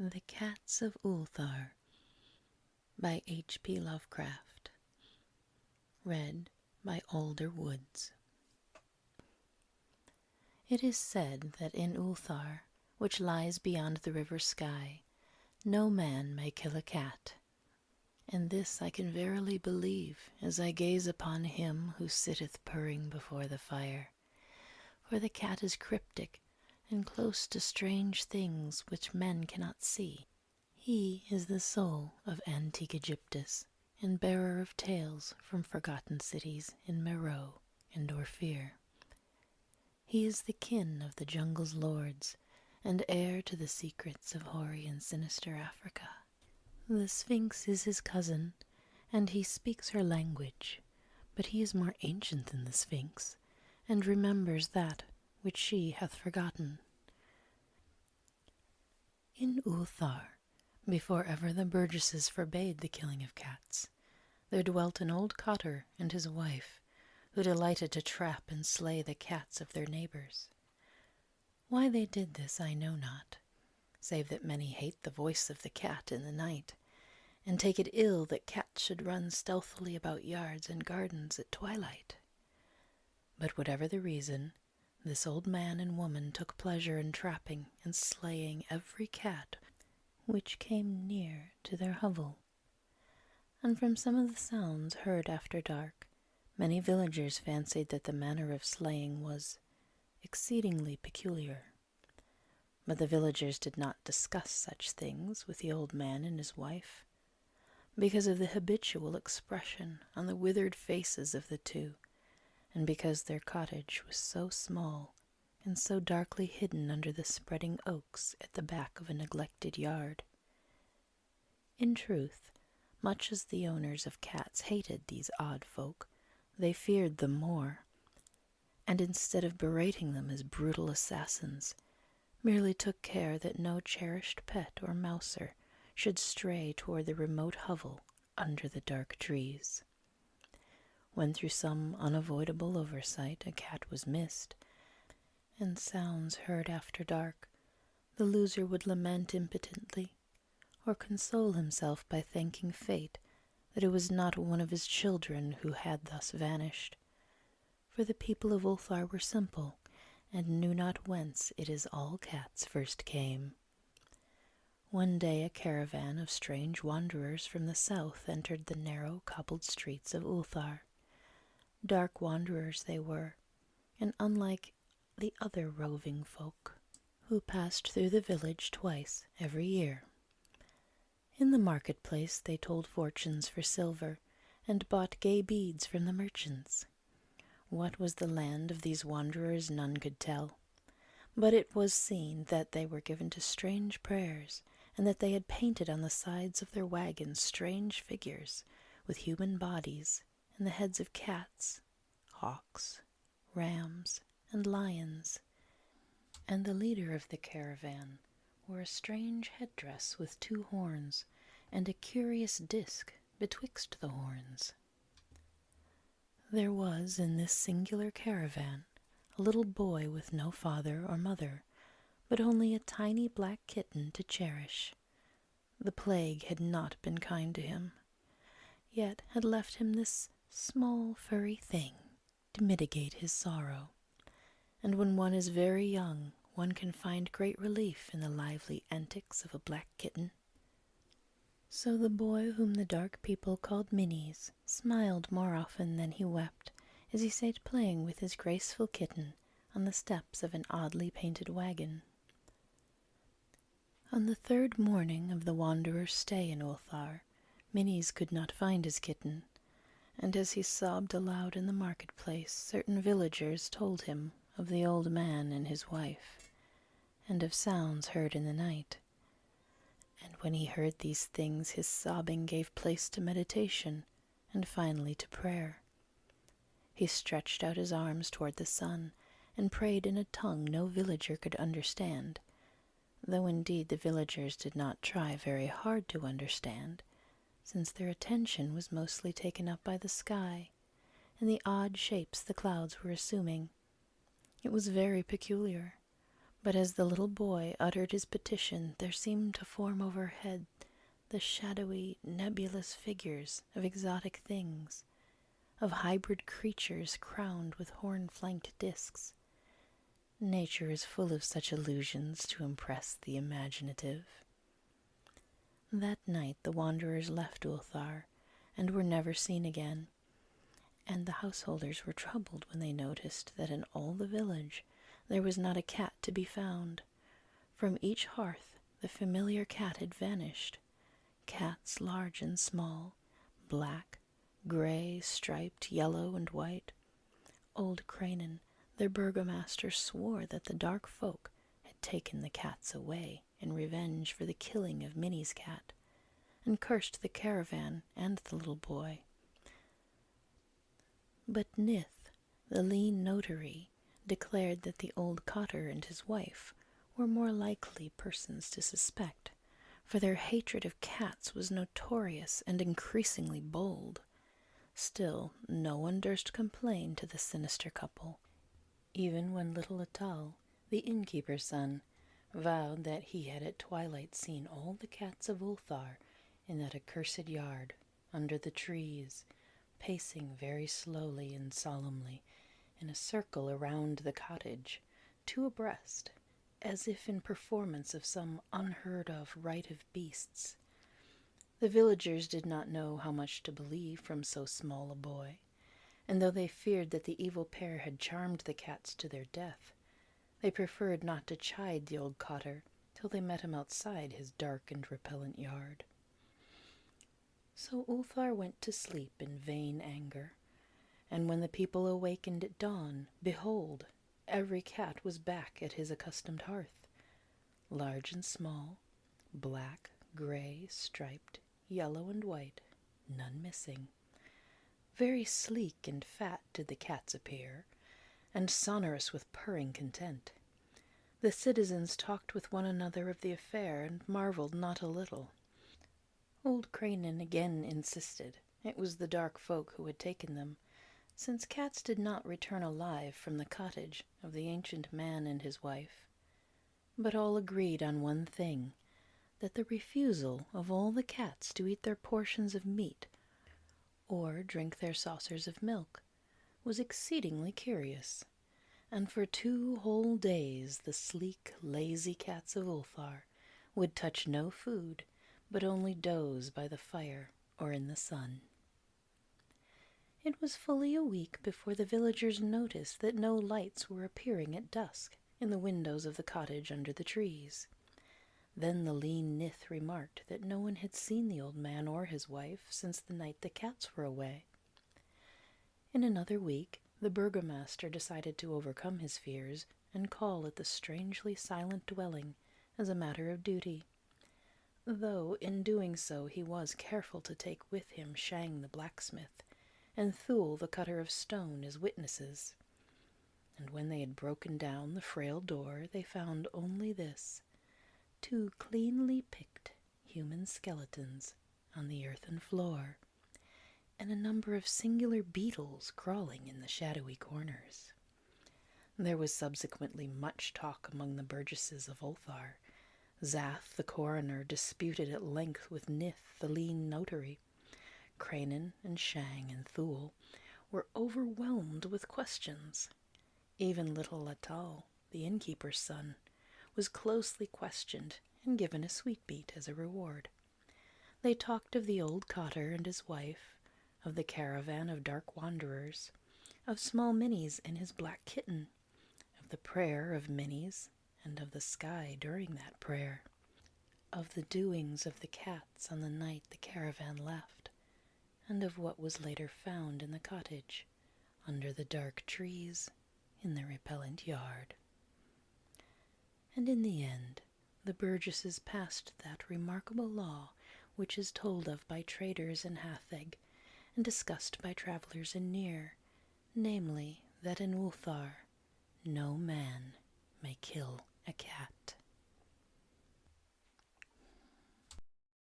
The Cats of Ulthar by H.P. Lovecraft. Read by Alder. It is said that in Ulthar, which lies beyond the river Sky, no man may kill a cat. And this I can verily believe as I gaze upon him who sitteth purring before the fire. For the cat is cryptic and close to strange things which men cannot see. He is the soul of antique Egyptus, and bearer of tales from forgotten cities in Meroe and Orphir. He is the kin of the jungle's lords, and heir to the secrets of hoary and sinister Africa. The Sphinx is his cousin, and he speaks her language, but he is more ancient than the Sphinx, and remembers that which she hath forgotten. In Ulthar, before ever the burgesses forbade the killing of cats, there dwelt an old cotter and his wife, who delighted to trap and slay the cats of their neighbors. Why they did this I know not, save that many hate the voice of the cat in the night, and take it ill that cats should run stealthily about yards and gardens at twilight. But whatever the reason, this old man and woman took pleasure in trapping and slaying every cat which came near to their hovel. And from some of the sounds heard after dark, many villagers fancied that the manner of slaying was exceedingly peculiar. But the villagers did not discuss such things with the old man and his wife, because of the habitual expression on the withered faces of the two, and because their cottage was so small and so darkly hidden under the spreading oaks at the back of a neglected yard. In truth, much as the owners of cats hated these odd folk, they feared them more, and instead of berating them as brutal assassins, merely took care that no cherished pet or mouser should stray toward the remote hovel under the dark trees. When through some unavoidable oversight a cat was missed, and sounds heard after dark, the loser would lament impotently, or console himself by thanking fate that it was not one of his children who had thus vanished. For the people of Ulthar were simple, and knew not whence it is all cats first came. One day a caravan of strange wanderers from the south entered the narrow cobbled streets of Ulthar. Dark wanderers they were, and unlike the other roving folk who passed through the village twice every year. In the marketplace they told fortunes for silver, and bought gay beads from the merchants. What was the land of these wanderers none could tell, but it was seen that they were given to strange prayers, and that they had painted on the sides of their wagons strange figures with human bodies and the heads of cats, hawks, rams, and lions. And the leader of the caravan wore a strange headdress with 2 horns, and a curious disk betwixt the horns. There was in this singular caravan a little boy with no father or mother, but only a tiny black kitten to cherish. The plague had not been kind to him, yet had left him this small furry thing to mitigate his sorrow. And when one is very young, one can find great relief in the lively antics of a black kitten. So the boy whom the dark people called Minnies smiled more often than he wept as he sat playing with his graceful kitten on the steps of an oddly painted wagon. On the 3rd morning of the wanderer's stay in Ulthar, Minnies could not find his kitten, and as he sobbed aloud in the marketplace, certain villagers told him of the old man and his wife, and of sounds heard in the night. And when he heard these things, his sobbing gave place to meditation, and finally to prayer. He stretched out his arms toward the sun, and prayed in a tongue no villager could understand, though indeed the villagers did not try very hard to understand, since their attention was mostly taken up by the sky, and the odd shapes the clouds were assuming. It was very peculiar, But as the little boy uttered his petition, there seemed to form overhead the shadowy, nebulous figures of exotic things, of hybrid creatures crowned with horn-flanked discs. Nature is full of such illusions to impress the imaginative. That night the wanderers left Ulthar and were never seen again, and the householders were troubled when they noticed that in all the village there was not a cat to be found. From each hearth the familiar cat had vanished. Cats large and small, black, gray, striped, yellow, and white. Old Cranen, their burgomaster, swore that the dark folk had taken the cats away in revenge for the killing of Minnie's cat, and cursed the caravan and the little boy. But Nith, the lean notary, declared that the old cotter and his wife were more likely persons to suspect, for their hatred of cats was notorious and increasingly bold. Still, no one durst complain to the sinister couple, even when little Atal, the innkeeper's son, vowed that he had at twilight seen all the cats of Ulthar in that accursed yard, under the trees, pacing very slowly and solemnly in a circle around the cottage, two abreast, as if in performance of some unheard-of rite of beasts. The villagers did not know how much to believe from so small a boy, and though they feared that the evil pair had charmed the cats to their death, they preferred not to chide the old cotter till they met him outside his dark and repellent yard. So Ulthar went to sleep in vain anger, and when the people awakened at dawn, behold, every cat was back at his accustomed hearth, large and small, black, gray, striped, yellow and white, none missing. Very sleek and fat did the cats appear, and sonorous with purring content. The citizens talked with one another of the affair, and marveled not a little. Old Cranen again insisted it was the dark folk who had taken them, since cats did not return alive from the cottage of the ancient man and his wife. But all agreed on one thing, that the refusal of all the cats to eat their portions of meat or drink their saucers of milk was exceedingly curious, and for 2 whole days the sleek, lazy cats of Ulthar would touch no food, but only doze by the fire or in the sun. It was fully a week before the villagers noticed that no lights were appearing at dusk in the windows of the cottage under the trees. Then the lean Nith remarked that no one had seen the old man or his wife since the night the cats were away. In another week, the burgomaster decided to overcome his fears and call at the strangely silent dwelling as a matter of duty, though in doing so he was careful to take with him Shang the blacksmith and Thule the cutter of stone as witnesses. And when they had broken down the frail door, they found only this: 2 cleanly picked human skeletons on the earthen floor, and a number of singular beetles crawling in the shadowy corners. There was subsequently much talk among the burgesses of Ulthar. Zath the coroner disputed at length with Nith the lean notary. Cranen and Shang and Thule were overwhelmed with questions. Even little Atal, the innkeeper's son, was closely questioned and given a sweetmeat as a reward. They talked of the old cotter and his wife, of the caravan of dark wanderers, of small Minnies and his black kitten, of the prayer of Minnies, and of the sky during that prayer, of the doings of the cats on the night the caravan left, and of what was later found in the cottage, under the dark trees, in the repellent yard. And in the end, the burgesses passed that remarkable law which is told of by traders in Hatheg and discussed by travelers in Nir, namely, that in Ulthar no man may kill a cat.